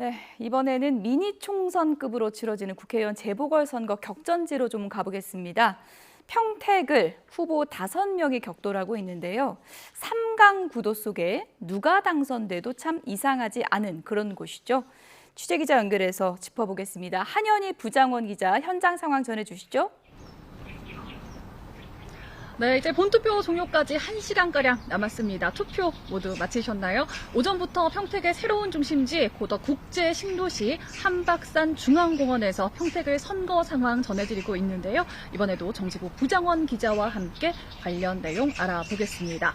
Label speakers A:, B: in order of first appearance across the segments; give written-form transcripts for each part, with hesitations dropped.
A: 네, 이번에는 미니 총선급으로 치러지는 국회의원 재보궐선거 격전지로 좀 가보겠습니다. 평택을 후보 5명이 격돌하고 있는데요. 3강 구도 속에 누가 당선돼도 참 이상하지 않은 그런 곳이죠. 취재기자 연결해서 짚어보겠습니다. 한현희 부장원 기자 현장 상황 전해주시죠.
B: 네, 이제 본투표 종료까지 1시간가량 남았습니다. 투표 모두 마치셨나요? 오전부터 평택의 새로운 중심지 고덕 국제 신도시 한박산 중앙공원에서 평택을 선거 상황 전해드리고 있는데요. 이번에도 정치부 부장원 기자와 함께 관련 내용 알아보겠습니다.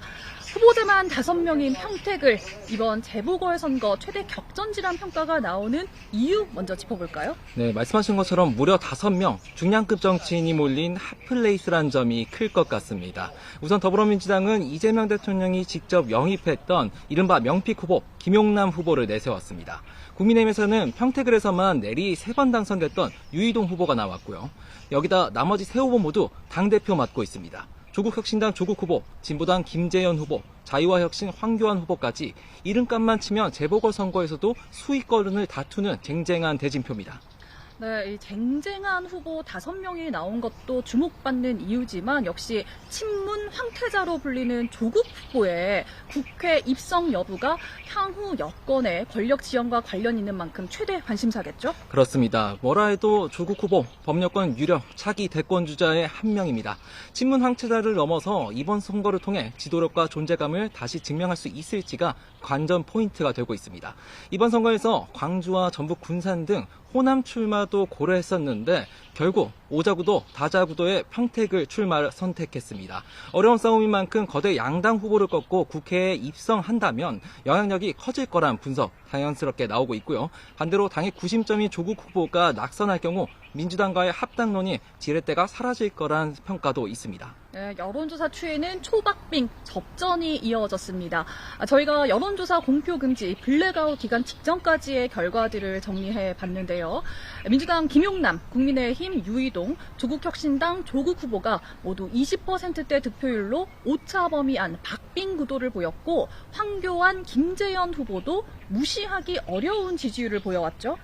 B: 후보자만 5명인 평택을 이번 재보궐선거 최대 격전지란 평가가 나오는 이유 먼저 짚어볼까요?
C: 네, 말씀하신 것처럼 무려 5명 중량급 정치인이 몰린 핫플레이스란 점이 클 것 같습니다. 우선 더불어민주당은 이재명 대통령이 직접 영입했던 이른바 명픽 후보 김용남 후보를 내세웠습니다. 국민의힘에서는 평택을에서만 내리 3번 당선됐던 유이동 후보가 나왔고요. 여기다 나머지 세 후보 모두 당대표 맡고 있습니다. 조국혁신당 조국 후보, 진보당 김재현 후보, 자유와혁신 황교안 후보까지 이름값만 치면 재보궐선거에서도 수익권을 다투는 쟁쟁한 대진표입니다.
B: 네, 이 쟁쟁한 후보 5명이 나온 것도 주목받는 이유지만 역시 친문 황태자로 불리는 조국 후보의 국회 입성 여부가 향후 여건의 권력 지형과 관련 있는 만큼 최대 관심사겠죠?
C: 그렇습니다. 뭐라 해도 조국 후보 법률권 유력 차기 대권주자의 한 명입니다. 친문 황태자를 넘어서 이번 선거를 통해 지도력과 존재감을 다시 증명할 수 있을지가 관전 포인트가 되고 있습니다. 이번 선거에서 광주와 전북 군산 등 호남 출마도 고려했었는데 결국 오자구도 다자구도의 평택을 출마를 선택했습니다. 어려운 싸움인 만큼 거대 양당 후보를 꺾고 국회에 입성한다면 영향력이 커질 거란 분석 자연스럽게 나오고 있고요. 반대로 당의 구심점인 조국 후보가 낙선할 경우 민주당과의 합당론이 지렛대가 사라질 거란 평가도 있습니다.
B: 네, 여론조사 추이는 초박빙 접전이 이어졌습니다. 저희가 여론조사 공표 금지 블랙아웃 기간 직전까지의 결과들을 정리해 봤는데요. 민주당 김용남, 국민의힘 유이동, 조국혁신당 조국 후보가 모두 20%대 득표율로 오차 범위 안 박빙 구도를 보였고 황교안, 김재현 후보도 무시하기 어려운 지지율을 보여왔죠.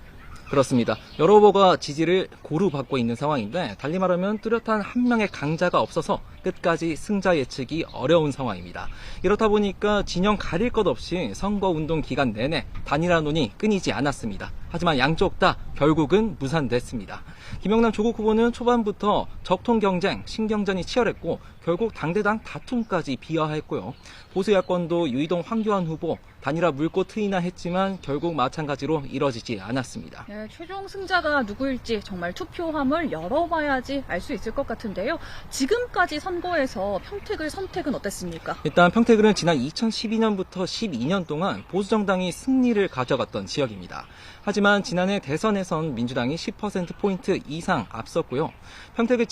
C: 그렇습니다. 여러 후보가 지지를 고루 받고 있는 상황인데 달리 말하면 뚜렷한 한 명의 강자가 없어서 끝까지 승자 예측이 어려운 상황입니다. 이렇다 보니까 진영 가릴 것 없이 선거운동 기간 내내 단일화론이 끊이지 않았습니다. 하지만 양쪽 다 결국은 무산됐습니다. 김영남 조국 후보는 초반부터 적통 경쟁, 신경전이 치열했고 결국 당대당 다툼까지 비화했고요. 보수 야권도 유이동 황교안 후보 단일화 물고 트이나 했지만 결국 마찬가지로 이뤄지지 않았습니다.
B: 네, 최종 승자가 누구일지 정말 투표함을 열어봐야지 알 수 있을 것 같은데요. 지금까지 선거에서 평택을 선택은 어땠습니까?
C: 일단 평택은 지난 2012년부터 12년 동안 보수정당이 승리를 가져갔던 지역입니다. 하지만 지난해 대선에선 민주당이 10%포인트 이상 앞섰고요. 평택의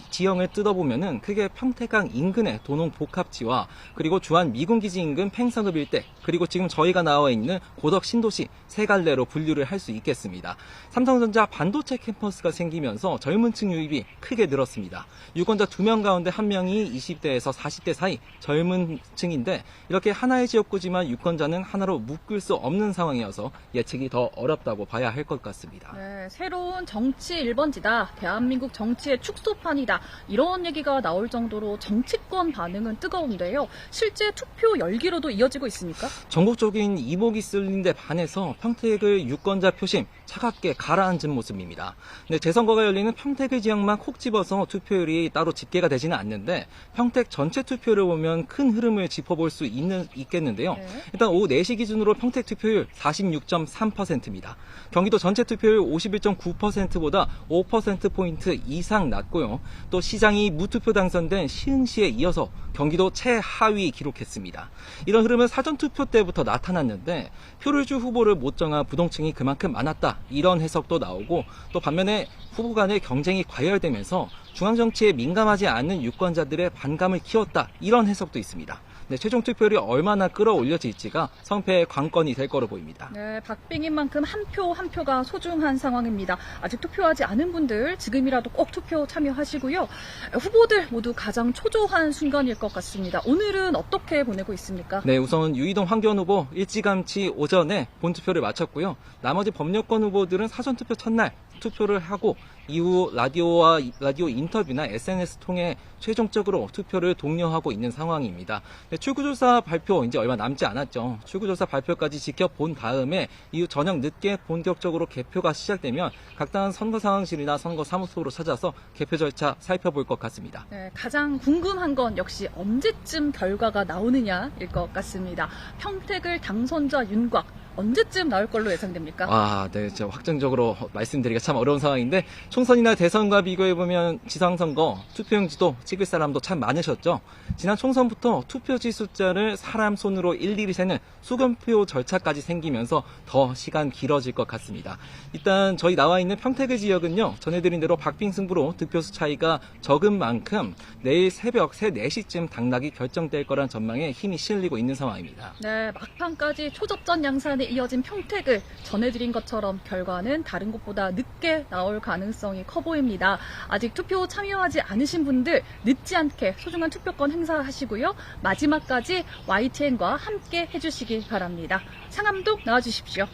C: 지형을 뜯어보면은 크게 평택강 인근의 도농복합지와 그리고 주안 미군기지 인근 팽성읍 일대 그리고 지금 저희가 나와 있는 고덕 신도시 세 갈래로 분류를 할 수 있겠습니다. 삼성전자 반도체 캠퍼스가 생기면서 젊은 층 유입이 크게 늘었습니다. 유권자 2명 가운데 1명이 20대에서 40대 사이 젊은 층인데 이렇게 하나의 지역구지만 유권자는 하나로 묶을 수 없는 상황이어서 예측이 더 어렵다고 봐야 할 것 같습니다.
B: 네, 새로운 정치 1번지다. 대한민국 정치의 축소판이다. 이런 얘기가 나올 정도로 정치권 반응은 뜨거운데요. 실제 투표 열기로도 이어지고 있습니까?
C: 전국적인 이목이 쏠린 데 반해서 평택을 유권자 표심 차갑게 가라앉은 모습입니다. 근데 재선거가 열리는 평택을 지역만 콕 집어서 투표율이 따로 집계가 되지는 않는데 평택 전체 투표를 보면 큰 흐름을 짚어볼 수 있겠는데요.
B: 네.
C: 일단 오후 4시 기준으로 평택 투표율 46.3%입니다. 경기도 전체 투표율 51.9%보다 5%포인트 이상 낮고요. 또 시장이 무투표 당선된 시흥시에 이어서 경기도 최하위 기록했습니다. 이런 흐름은 사전투표 때부터 나타났는데 표를 줄 후보를 못 정한 부동층이 그만큼 많았다. 이런 해석도 나오고 또 반면에 후보 간의 경쟁이 과열되면서 중앙정치에 민감하지 않은 유권자들의 반감을 키웠다. 이런 해석도 있습니다. 네, 최종 투표율이 얼마나 끌어올려질지가 성패의 관건이 될 거로 보입니다.
B: 네, 박빙인 만큼 한 표 한 표가 소중한 상황입니다. 아직 투표하지 않은 분들 지금이라도 꼭 투표 참여하시고요. 후보들 모두 가장 초조한 순간일 것 같습니다. 오늘은 어떻게 보내고 있습니까?
C: 네, 우선 유이동 황교안 후보 일찌감치 오전에 본투표를 마쳤고요. 나머지 법여권 후보들은 사전투표 첫날 투표를 하고 이후 라디오 인터뷰나 SNS 통해 최종적으로 투표를 독려하고 있는 상황입니다. 네, 출구조사 발표 이제 얼마 남지 않았죠. 출구조사 발표까지 지켜본 다음에 이후 저녁 늦게 본격적으로 개표가 시작되면 각당 선거상황실이나 선거사무소로 찾아서 개표 절차 살펴볼 것 같습니다.
B: 네, 가장 궁금한 건 역시 언제쯤 결과가 나오느냐일 것 같습니다. 평택을 당선자 윤곽 언제쯤 나올 걸로 예상됩니까?
C: 네, 확정적으로 말씀드리기가 참 어려운 상황인데 총선이나 대선과 비교해보면 지방선거 투표용지도 찍을 사람도 참 많으셨죠. 지난 총선부터 투표지 숫자를 사람 손으로 일일이 세는 수검표 절차까지 생기면서 더 시간 길어질 것 같습니다. 일단 저희 나와 있는 평택의 지역은요, 전해드린 대로 박빙 승부로 득표수 차이가 적은 만큼 내일 새벽 3, 4시쯤 당락이 결정될 거란 전망에 힘이 실리고 있는 상황입니다.
B: 네, 막판까지 초접전 양산에 이어진 평택을 전해드린 것처럼 결과는 다른 곳보다 늦게 나올 가능성이 커 보입니다. 아직 투표 참여하지 않으신 분들 늦지 않게 소중한 투표권 행사하시고요. 마지막까지 YTN과 함께 해주시기 바랍니다. 상암동 나와주십시오.